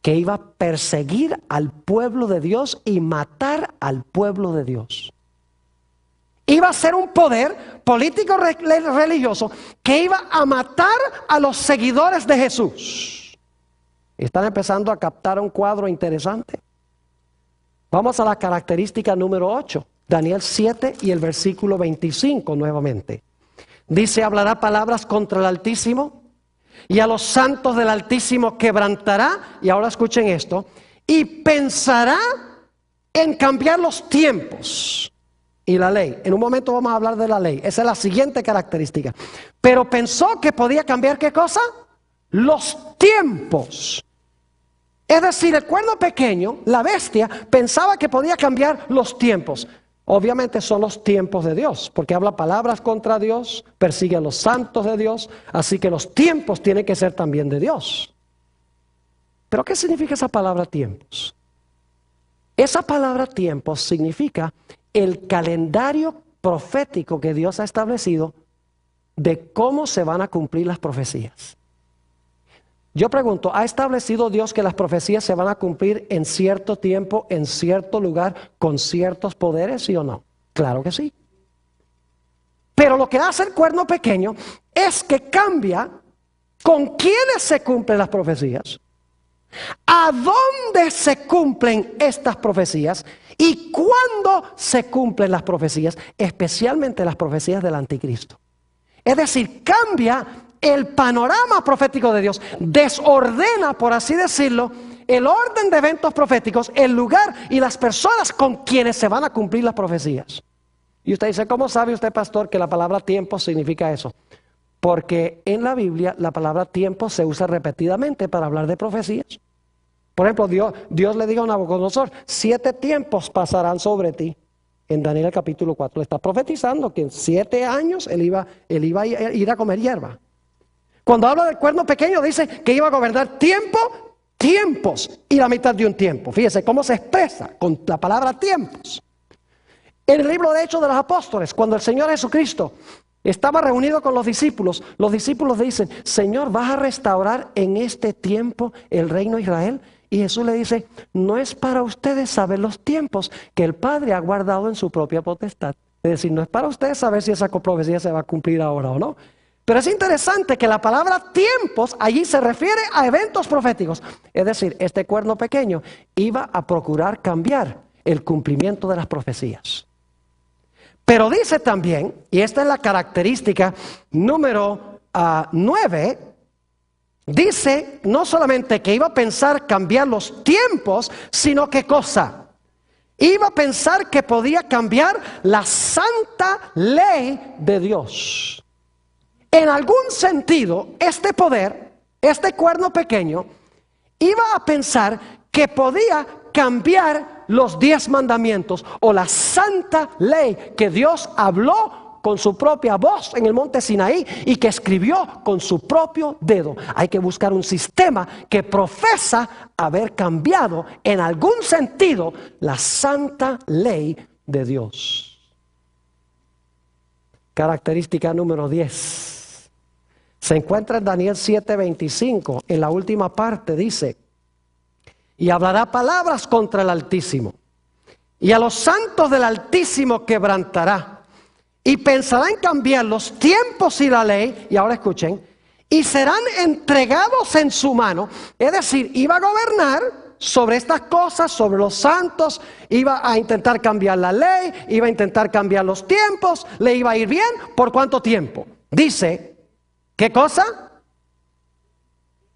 Que iba a perseguir al pueblo de Dios y matar al pueblo de Dios. Iba a ser un poder político religioso que iba a matar a los seguidores de Jesús. ¿Están empezando a captar un cuadro interesante? Vamos a la característica número 8. Daniel 7 y el versículo 25 nuevamente. Dice, hablará palabras contra el Altísimo y a los santos del Altísimo quebrantará, y ahora escuchen esto, y pensará en cambiar los tiempos y la ley. En un momento vamos a hablar de la ley, esa es la siguiente característica. Pero pensó que podía cambiar ¿qué cosa? Los tiempos Es decir, el cuerno pequeño, la bestia, pensaba que podía cambiar los tiempos. Obviamente son los tiempos de Dios, porque habla palabras contra Dios, persigue a los santos de Dios, así que los tiempos tienen que ser también de Dios. ¿Pero qué significa esa palabra tiempos? Esa palabra tiempos significa el calendario profético que Dios ha establecido de cómo se van a cumplir las profecías. Yo pregunto, ¿ha establecido Dios que las profecías se van a cumplir en cierto tiempo, en cierto lugar, con ciertos poderes, sí o no? Claro que sí. Pero lo que hace el cuerno pequeño es que cambia con quiénes se cumplen las profecías, a dónde se cumplen estas profecías y cuándo se cumplen las profecías, especialmente las profecías del anticristo. Es decir, cambia el panorama profético de Dios, desordena, por así decirlo, el orden de eventos proféticos, el lugar y las personas con quienes se van a cumplir las profecías. Y usted dice, ¿cómo sabe usted, pastor, que la palabra tiempo significa eso? Porque en la Biblia la palabra tiempo se usa repetidamente para hablar de profecías. Por ejemplo, Dios le dijo a Nabucodonosor, 7 tiempos pasarán sobre ti. En Daniel capítulo 4 le está profetizando que en 7 años él iba a ir a comer hierba. Cuando habla del cuerno pequeño dice que iba a gobernar tiempos y la mitad de un tiempo. Fíjese cómo se expresa con la palabra tiempos. En el libro de Hechos de los Apóstoles, cuando el Señor Jesucristo estaba reunido con los discípulos le dicen, Señor, ¿vas a restaurar en este tiempo el reino de Israel? Y Jesús le dice, no es para ustedes saber los tiempos que el Padre ha guardado en su propia potestad. Es decir, no es para ustedes saber si esa profecía se va a cumplir ahora o no. Pero es interesante que la palabra tiempos allí se refiere a eventos proféticos. Es decir, este cuerno pequeño iba a procurar cambiar el cumplimiento de las profecías. Pero dice también, y esta es la característica número 9, dice no solamente que iba a pensar cambiar los tiempos, sino que cosa. Iba a pensar que podía cambiar la santa ley de Dios. En algún sentido, este poder, este cuerno pequeño, iba a pensar que podía cambiar los 10 mandamientos o la santa ley que Dios habló con su propia voz en el monte Sinaí y que escribió con su propio dedo. Hay que buscar un sistema que profesa haber cambiado en algún sentido la santa ley de Dios. Característica número 10. Se encuentra en Daniel 7:25, en la última parte dice, y hablará palabras contra el Altísimo, y a los santos del Altísimo quebrantará, y pensará en cambiar los tiempos y la ley, y ahora escuchen, y serán entregados en su mano, es decir, iba a gobernar sobre estas cosas, sobre los santos, iba a intentar cambiar la ley, iba a intentar cambiar los tiempos, le iba a ir bien, ¿por cuánto tiempo? Dice, ¿qué cosa?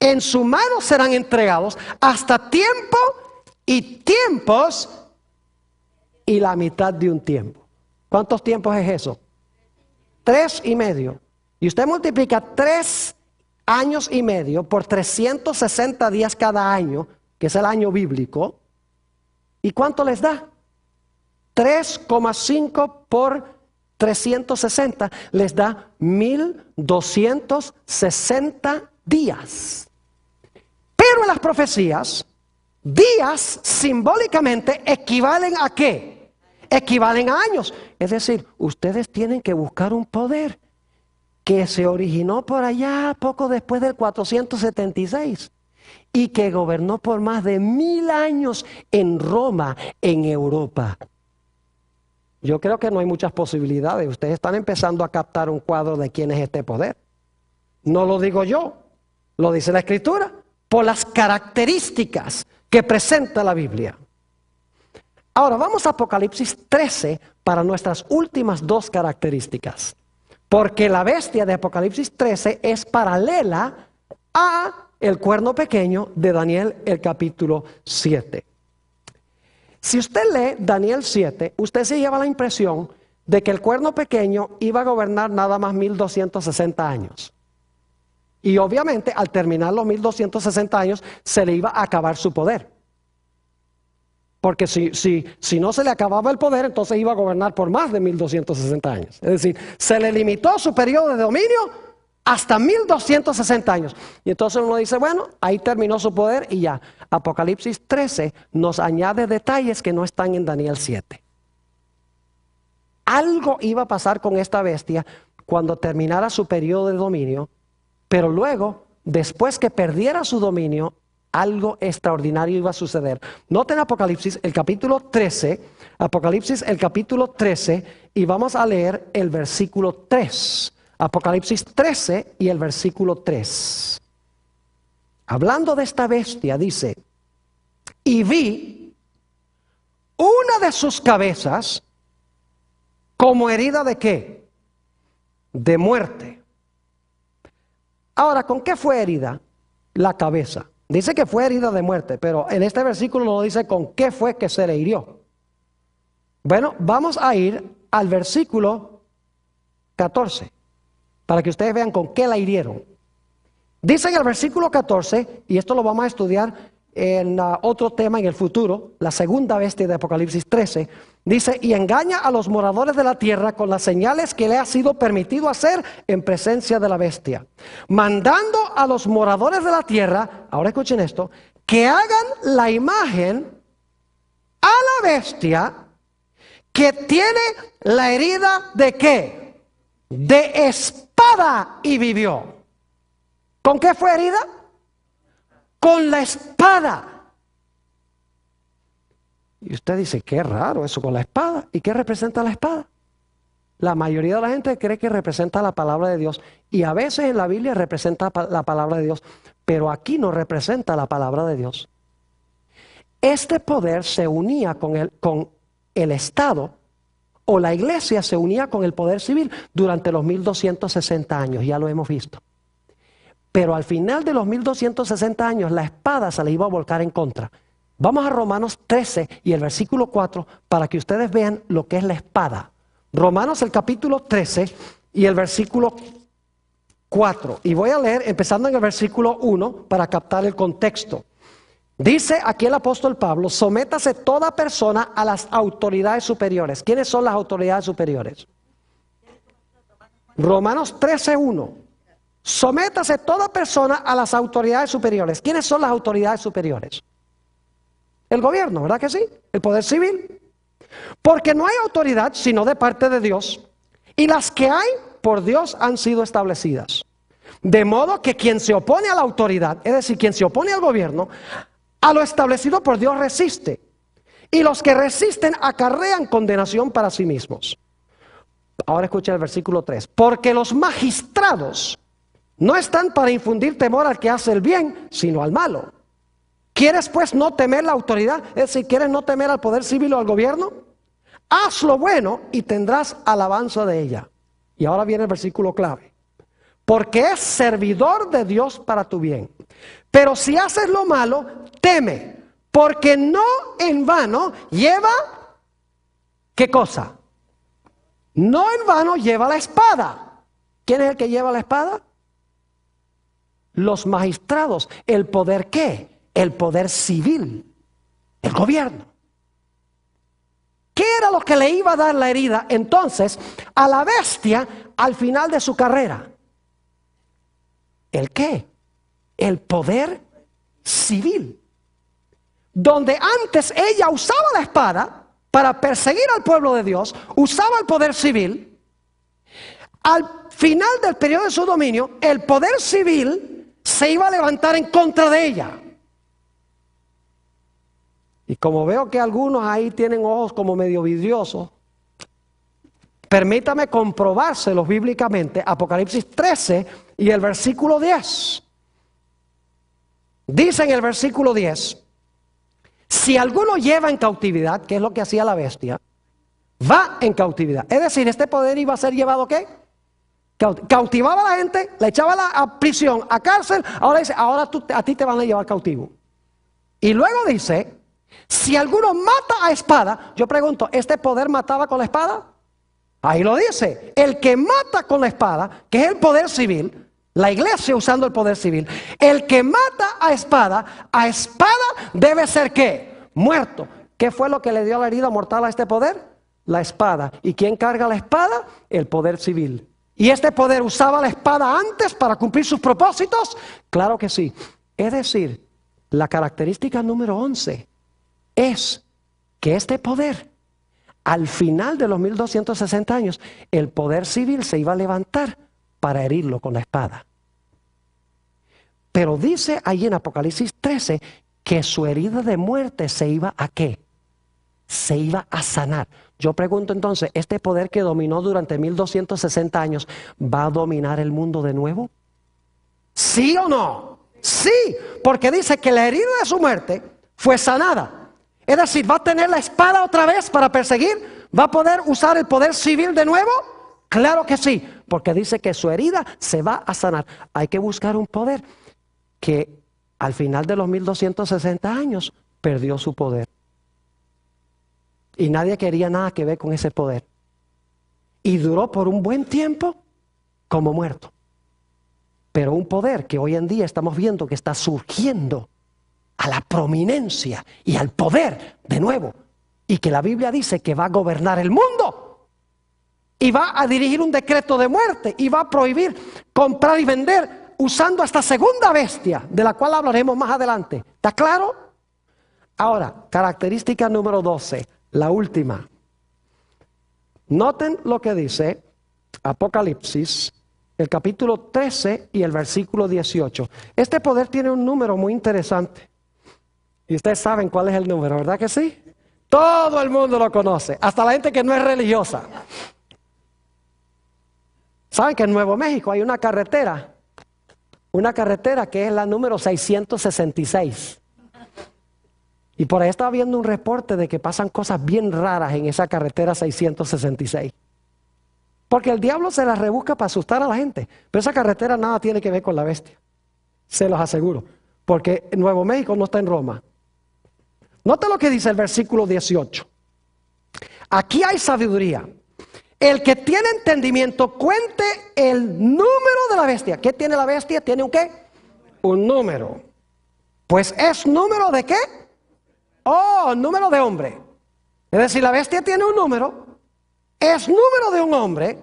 En su mano serán entregados hasta tiempo y tiempos y la mitad de un tiempo. ¿Cuántos tiempos es eso? 3,5. Y usted multiplica 3 años y medio por 360 días cada año, que es el año bíblico. ¿Y cuánto les da? 3,5 por 360 les da 1260 días. Pero en las profecías, días simbólicamente equivalen ¿a qué? Equivalen a años. Es decir, ustedes tienen que buscar un poder que se originó por allá poco después del 476 y que gobernó por más de 1000 años en Roma, en Europa. Yo creo que no hay muchas posibilidades. Ustedes están empezando a captar un cuadro de quién es este poder. No lo digo yo, lo dice la Escritura, por las características que presenta la Biblia. Ahora vamos a Apocalipsis 13 para nuestras últimas 2 características. Porque la bestia de Apocalipsis 13 es paralela a el cuerno pequeño de Daniel, el capítulo 7. Si usted lee Daniel 7, usted se lleva la impresión de que el cuerno pequeño iba a gobernar nada más 1260 años. Y obviamente al terminar los 1260 años se le iba a acabar su poder. Porque si no se le acababa el poder, entonces iba a gobernar por más de 1260 años. Es decir, se le limitó su periodo de dominio hasta 1260 años. Y entonces uno dice, bueno, ahí terminó su poder y ya. Apocalipsis 13 nos añade detalles que no están en Daniel 7. Algo iba a pasar con esta bestia cuando terminara su periodo de dominio, pero luego, después que perdiera su dominio, algo extraordinario iba a suceder. Noten Apocalipsis, el capítulo 13, Apocalipsis, el capítulo 13, y vamos a leer el versículo 3. Apocalipsis 13 y el versículo 3. Hablando de esta bestia, dice, y vi una de sus cabezas como herida de ¿qué? De muerte. Ahora, ¿con qué fue herida? La cabeza. Dice que fue herida de muerte, pero en este versículo no dice con qué fue que se le hirió. Bueno, vamos a ir al versículo 14, para que ustedes vean con qué la hirieron. Dice en el versículo 14, y esto lo vamos a estudiar en otro tema en el futuro, la segunda bestia de Apocalipsis 13, dice, y engaña a los moradores de la tierra con las señales que le ha sido permitido hacer en presencia de la bestia, mandando a los moradores de la tierra, ahora escuchen esto, que hagan la imagen a la bestia que tiene la herida de ¿qué? De espada y vivió. ¿Con qué fue herida? Con la espada. Y usted dice, qué raro eso con la espada. ¿Y qué representa la espada? La mayoría de la gente cree que representa la palabra de Dios. Y a veces en la Biblia representa la palabra de Dios. Pero aquí no representa la palabra de Dios. Este poder se unía con el Estado, o la iglesia se unía con el poder civil durante los 1260 años. Ya lo hemos visto. Pero al final de los 1260 años, la espada se le iba a volcar en contra. Vamos a Romanos 13 y el versículo 4 para que ustedes vean lo que es la espada. Romanos el capítulo 13 y el versículo 4. Y voy a leer empezando en el versículo 1 para captar el contexto. Dice aquí el apóstol Pablo, sométase toda persona a las autoridades superiores. ¿Quiénes son las autoridades superiores? Romanos 13:1. Sométase toda persona a las autoridades superiores. ¿Quiénes son las autoridades superiores? El gobierno, ¿verdad que sí? El poder civil. Porque no hay autoridad sino de parte de Dios. Y las que hay por Dios han sido establecidas. De modo que quien se opone a la autoridad, es decir, quien se opone al gobierno, a lo establecido por Dios resiste. Y los que resisten acarrean condenación para sí mismos. Ahora escucha el versículo 3. Porque los magistrados no están para infundir temor al que hace el bien, sino al malo. ¿Quieres pues no temer la autoridad? Es decir, ¿quieres no temer al poder civil o al gobierno? Haz lo bueno y tendrás alabanza de ella. Y ahora viene el versículo clave. Porque es servidor de Dios para tu bien. Pero si haces lo malo, teme, porque no en vano lleva, ¿qué cosa? No en vano lleva la espada. ¿Quién es el que lleva la espada? Los magistrados. ¿El poder qué? El poder civil, el gobierno. ¿Qué era lo que le iba a dar la herida entonces a la bestia al final de su carrera? ¿El qué? El poder civil. Donde antes ella usaba la espada para perseguir al pueblo de Dios, usaba el poder civil. Al final del periodo de su dominio, el poder civil se iba a levantar en contra de ella. Y como veo que algunos ahí tienen ojos como medio vidriosos, permítame comprobárselos bíblicamente. Apocalipsis 13 y el versículo 10. Dice en el versículo 10, si alguno lleva en cautividad, que es lo que hacía la bestia, va en cautividad. Es decir, este poder iba a ser llevado ¿qué? Cautivaba a la gente, le echaba a prisión, a cárcel. Ahora dice, ahora a ti te van a llevar cautivo. Y luego dice, si alguno mata a espada, yo pregunto, ¿este poder mataba con la espada? Ahí lo dice, el que mata con la espada, que es el poder civil, La iglesia usando el poder civil. El que mata a espada debe ser ¿qué? Muerto. ¿Qué fue lo que le dio la herida mortal a este poder? La espada. ¿Y quién carga la espada? El poder civil. ¿Y este poder usaba la espada antes para cumplir sus propósitos? Claro que sí. Es decir, la característica número 11 es que este poder, al final de los 1260 años, el poder civil se iba a levantar para herirlo con la espada. Pero dice ahí en Apocalipsis 13 que su herida de muerte se iba a ¿qué? Se iba a sanar. Yo pregunto entonces, ¿este poder que dominó durante 1260 años va a dominar el mundo de nuevo? ¿Sí o no? Sí, porque dice que la herida de su muerte fue sanada. Es decir, ¿va a tener la espada otra vez para perseguir? ¿Va a poder usar el poder civil de nuevo? Claro que sí, porque dice que su herida se va a sanar. Hay que buscar un poder que al final de los 1260 años perdió su poder. Y nadie quería nada que ver con ese poder. Y duró por un buen tiempo como muerto. Pero un poder que hoy en día estamos viendo que está surgiendo a la prominencia y al poder de nuevo. Y que la Biblia dice que va a gobernar el mundo. Y va a dirigir un decreto de muerte. Y va a prohibir comprar y vender usando esta segunda bestia, de la cual hablaremos más adelante. ¿Está claro? Ahora, característica número 12, la última. Noten lo que dice Apocalipsis, el capítulo 13 y el versículo 18. Este poder tiene un número muy interesante. Y ustedes saben cuál es el número, ¿verdad que sí? Todo el mundo lo conoce, hasta la gente que no es religiosa. ¿Saben que en Nuevo México hay una carretera que es la número 666? Y por ahí estaba viendo un reporte de que pasan cosas bien raras en esa carretera 666. Porque el diablo se las rebusca para asustar a la gente. Pero esa carretera nada tiene que ver con la bestia. Se los aseguro. Porque Nuevo México no está en Roma. Nota lo que dice el versículo 18. Aquí hay sabiduría. El que tiene entendimiento cuente el número de la bestia. ¿Qué tiene la bestia? ¿Tiene un qué? Un número. Pues es número de qué? Oh, número de hombre. Es decir, la bestia tiene un número. Es número de un hombre.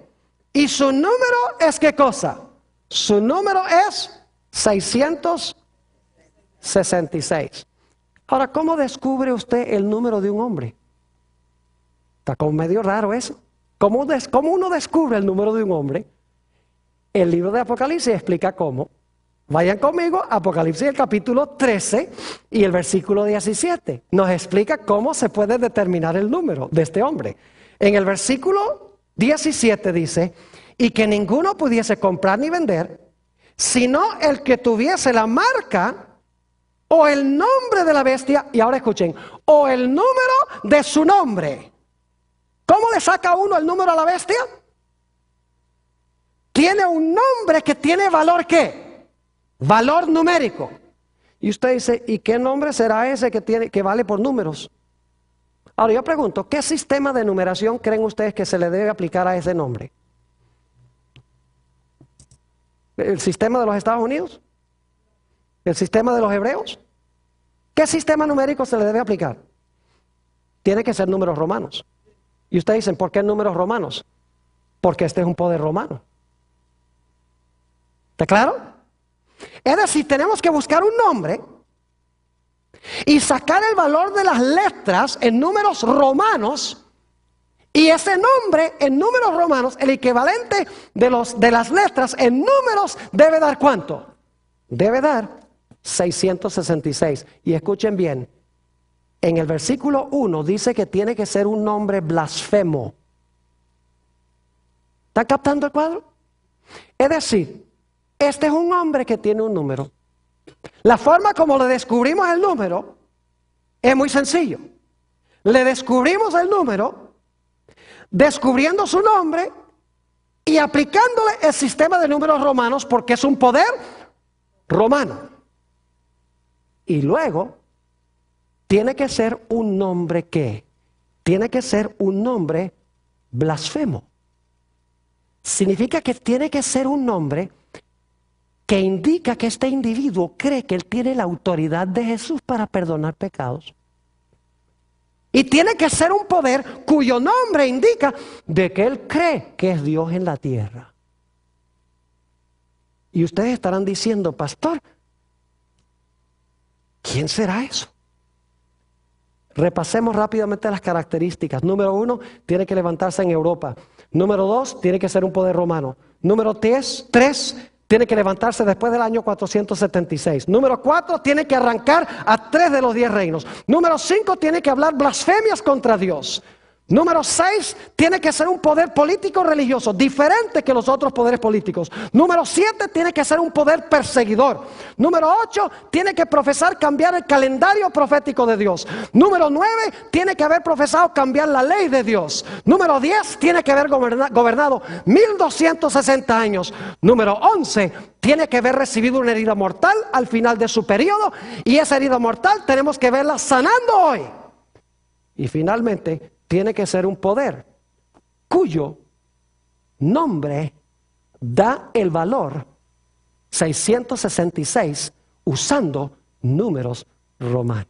Y su número es ¿qué cosa? Su número es 666. Ahora, ¿cómo descubre usted el número de un hombre? Está como medio raro eso. ¿Cómo uno descubre el número de un hombre? El libro de Apocalipsis explica cómo. Vayan conmigo, Apocalipsis el capítulo 13 y el versículo 17. Nos explica cómo se puede determinar el número de este hombre. En el versículo 17 dice, y que ninguno pudiese comprar ni vender, sino el que tuviese la marca o el nombre de la bestia, y ahora escuchen, o el número de su nombre. ¿Cómo le saca uno el número a la bestia? Tiene un nombre que tiene valor ¿qué? Valor numérico. Y usted dice, ¿y qué nombre será ese que vale por números? Ahora yo pregunto, ¿qué sistema de numeración creen ustedes que se le debe aplicar a ese nombre? ¿El sistema de los Estados Unidos? ¿El sistema de los hebreos? ¿Qué sistema numérico se le debe aplicar? Tiene que ser números romanos. Y ustedes dicen, ¿por qué números romanos? Porque este es un poder romano. ¿Está claro? Es decir, tenemos que buscar un nombre y sacar el valor de las letras en números romanos. Y ese nombre en números romanos, el equivalente de las letras en números, debe dar ¿cuánto? Debe dar 666. Y escuchen bien. En el versículo 1 dice que tiene que ser un nombre blasfemo. ¿Están captando el cuadro? Es decir, este es un hombre que tiene un número. La forma como le descubrimos el número es muy sencillo. Le descubrimos el número, descubriendo su nombre y aplicándole el sistema de números romanos porque es un poder romano. Y luego tiene que ser un nombre ¿qué? Tiene que ser un nombre blasfemo. Significa que tiene que ser un nombre que indica que este individuo cree que él tiene la autoridad de Jesús para perdonar pecados. Y tiene que ser un poder cuyo nombre indica de que él cree que es Dios en la tierra. Y ustedes estarán diciendo, pastor, ¿quién será eso? Repasemos rápidamente las características. Número 1, tiene que levantarse en Europa. Número 2, tiene que ser un poder romano. Número 3, tiene que levantarse después del año 476. Número 4, tiene que arrancar a 3 de los 10 reinos. Número 5, tiene que hablar blasfemias contra Dios. Número 6, tiene que ser un poder político religioso, diferente que los otros poderes políticos. Número 7, tiene que ser un poder perseguidor. Número 8, tiene que profesar cambiar el calendario profético de Dios. Número 9, tiene que haber profesado cambiar la ley de Dios. Número 10, tiene que haber gobernado 1260 años. Número 11, tiene que haber recibido una herida mortal al final de su periodo, y esa herida mortal tenemos que verla sanando hoy. Y finalmente, tiene que ser un poder cuyo nombre da el valor 666 usando números romanos.